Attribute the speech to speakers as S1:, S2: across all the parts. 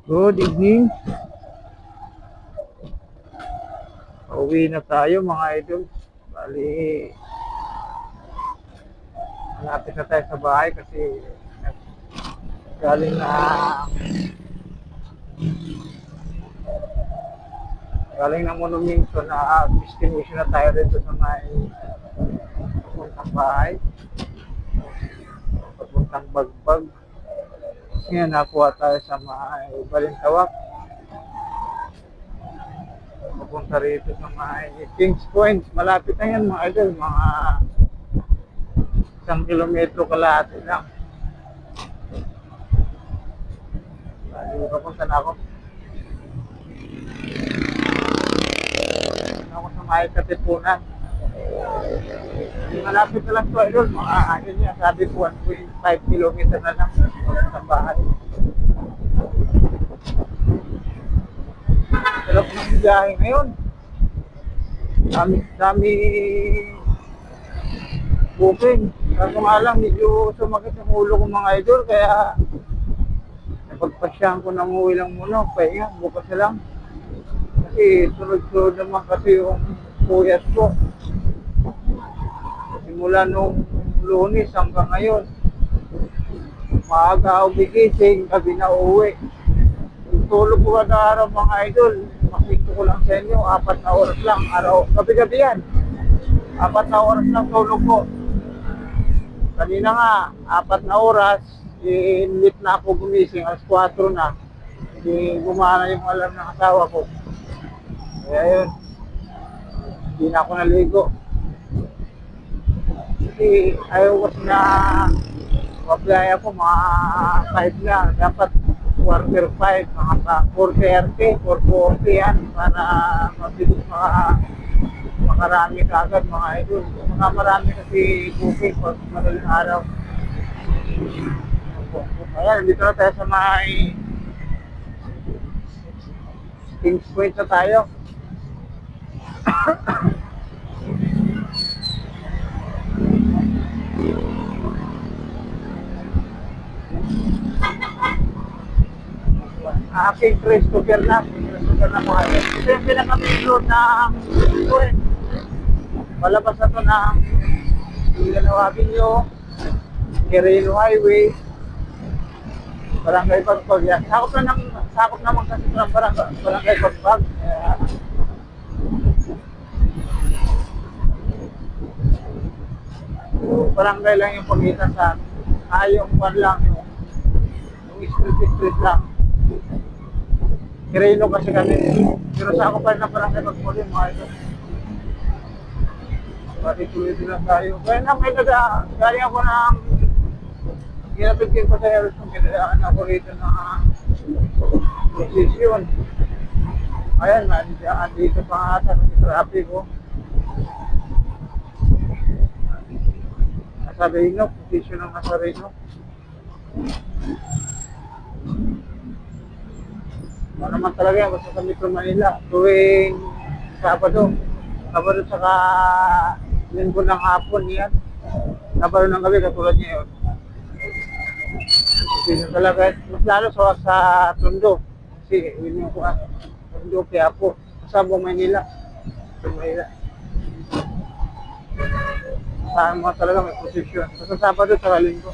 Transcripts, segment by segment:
S1: Good evening. Pauwi na tayo mga idol. Bali, malapit na tayo sa bahay kasi galing na galing na monumento na destination na tayo dito sa may papuntang bahay, papuntang Bagbag. Ngayon nakuha tayo sa may Balintawak. Papunta rito sa may Kings Point. Malapit na yan mga idol, mga 1 kilometro kalahati lang. Bali, papunta na ako. Ako sa may Katipunan. Malapit na lang to idol, mga ano niya, sabi ko 1.5 kilometer na lang sa bahay. Sarap ng biyahe ngayon. Dami booking. Kaso nga lang, medyo sumakit ang ulo ko mga idol, kaya napagpasyahan ko na umuwi lang muna. Pahinga, bukas na lang. Kasi sunod-sunod naman kasi yung puyat ko. Simula nung Lunes hanggang ngayon. Maaga ako gigising, gabi na uwi. Tulog ko kada araw mga idol. Makikita ko lang sa inyo, 4 na oras lang araw. Gabi-gabi yan. 4 na oras lang tulog ko. Kanina nga, 4 na oras, late na ako gumising, alas 4 na. Gumana yung alarm ng asawa ko. Kaya yun, hindi na ako naligo. Kasi ayaw kasi na mabiyaya ko mga 5 na. Dapat quarter 5, mga 4:30, 4:40 yan para mabilis makarami kagad mga idol. Mga marami kasi booking pag madaling araw. Ayan, dito na tayo sa may Kings Point na tayo. Aking Christopher na mga idol. Ito yung pinaka-main road ng Point. Palabas na ito ng Mindanao Avenue, Quirino Highway, Barangay Bagbag yan. Sakop naman kasi ng Barangay Bagbag. Barangay lang yung pagitan sa yung kwan lang, yung street lang. Quirino kasi kami. Pero sakop pa rin ng Barangay Bagbag yung mga ito. Tuloy-tuloy lang tayo. Kaya na may galing ako ng ginapigil ko sa Harrison, kinadaan ako rito na posisyon. Ayan, andito pa nga ata ng traffic ko. Nasa Reno, posisyon ng nasa Reno. Ano naman talaga yan, basta sa Metro Manila. Tuwing Sabado saka Linggo ng hapon yan. Sabado ng gabi, katulad niya yun. Yun talaga, mas lalo sa Tondo. Kasi yun yung Tondo, Quiapo, Sabong, Maynila. Saan mo talaga may posisyon. Basta Sabado sa Linggo.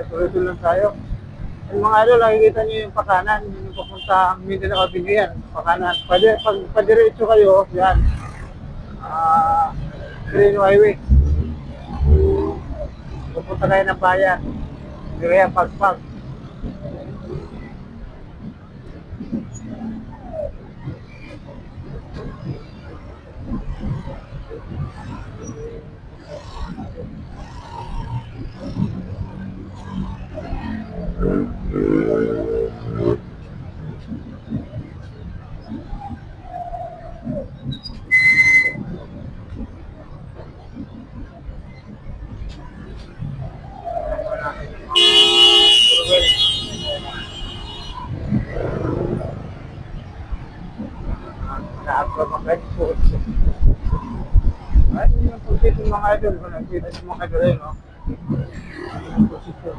S1: Tuloy-tuloy lang tayo. Yung mga idol, nakikita niyo yung pakanan, yung papunta Mindanao Avenue yan, pakanan. Pag diretso kayo, yan. Quirino Highway. Pupunta kayo ng bayan. Direya Pagpag. Pagmakain po. Ay, yun yung posisyon mga idol. Kung nakita niyo mga idol eh, no? Yung posisyon.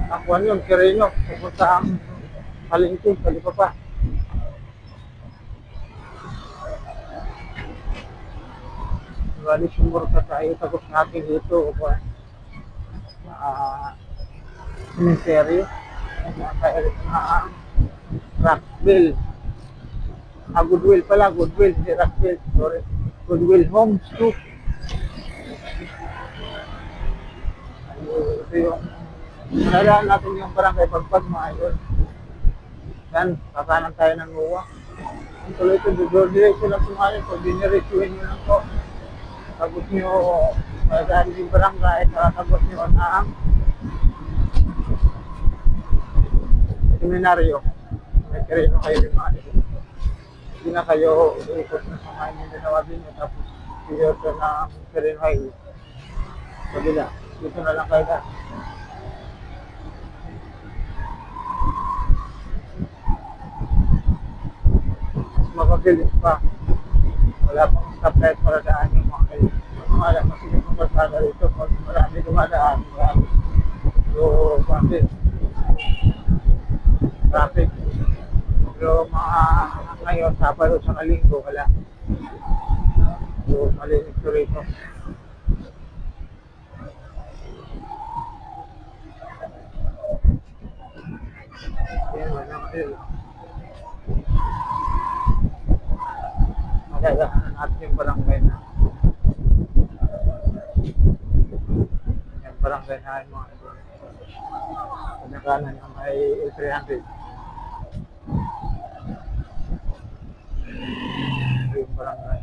S1: Ako yun, Quirino. Pupunta ang palengke, Talipapa. Bali, sumuro ka tayo. Tapos natin dito. Cemetery. Rockville. Goodwill pala. Goodwill. Hindi Rockville. Sorry. Goodwill Homes too. Ito yung nalaan natin yung barangay Pagpag mga idol. Yan, kakanan tayo ng luwa. Ang tuloy ito, diretso lang sumalit. Pag diniretsuhin nyo lang po, tapos nyo, dahil yung barangay, tapos nyo ang seminaryo. May karino kayo rin mga idol. Hindi na kayo ikot na sumahin yung dinawagin nyo, tapos iyoto na karino kayo. Kabila, dito na lang kayo na. Mapabilis pa. Wala pang stoplight para daan yung mga kayo. Wala masigit ng kalsada rito. Pag marami dumadaan, marami. So, bakit? Traffic. Pero mga ngayon, Sabado sa Linggo, wala. So, malinis ko rito. Yan, wala kayo. Magagahan natin yung barangay na. Yung barangay na yung mga ito. Pinakanan na may 300. Ito yung barangay.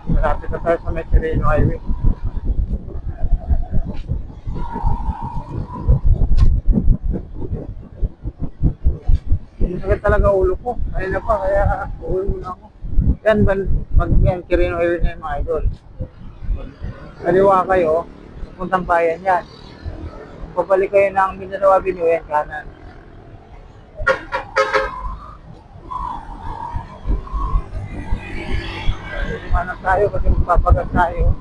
S1: Malapit na tayo sa may Quirino Highway. Sakit talaga ulo ko. Ayun na pa, kaya uwi muna ako. Yan, pag yan, Quirino Highway na yung mga idol. Kaliwa kayo, pupuntang bayan yan. Pabalik kayo ng Mindanao Avenue, yan, kanan. Lumanan tayo kasi magpapagat tayo.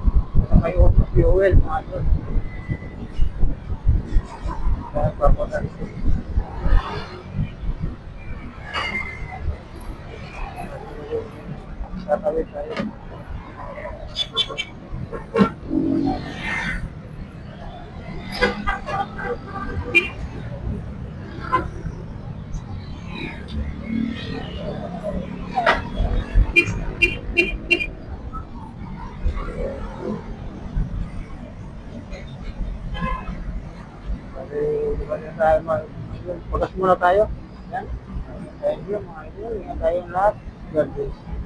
S1: May fuel, mga idol. Kaya papagat. Tatawid tayo. Di ba na tayo pagas muna tayo? Yan. Thank you mga idol. Ingat tayong lahat. God bless.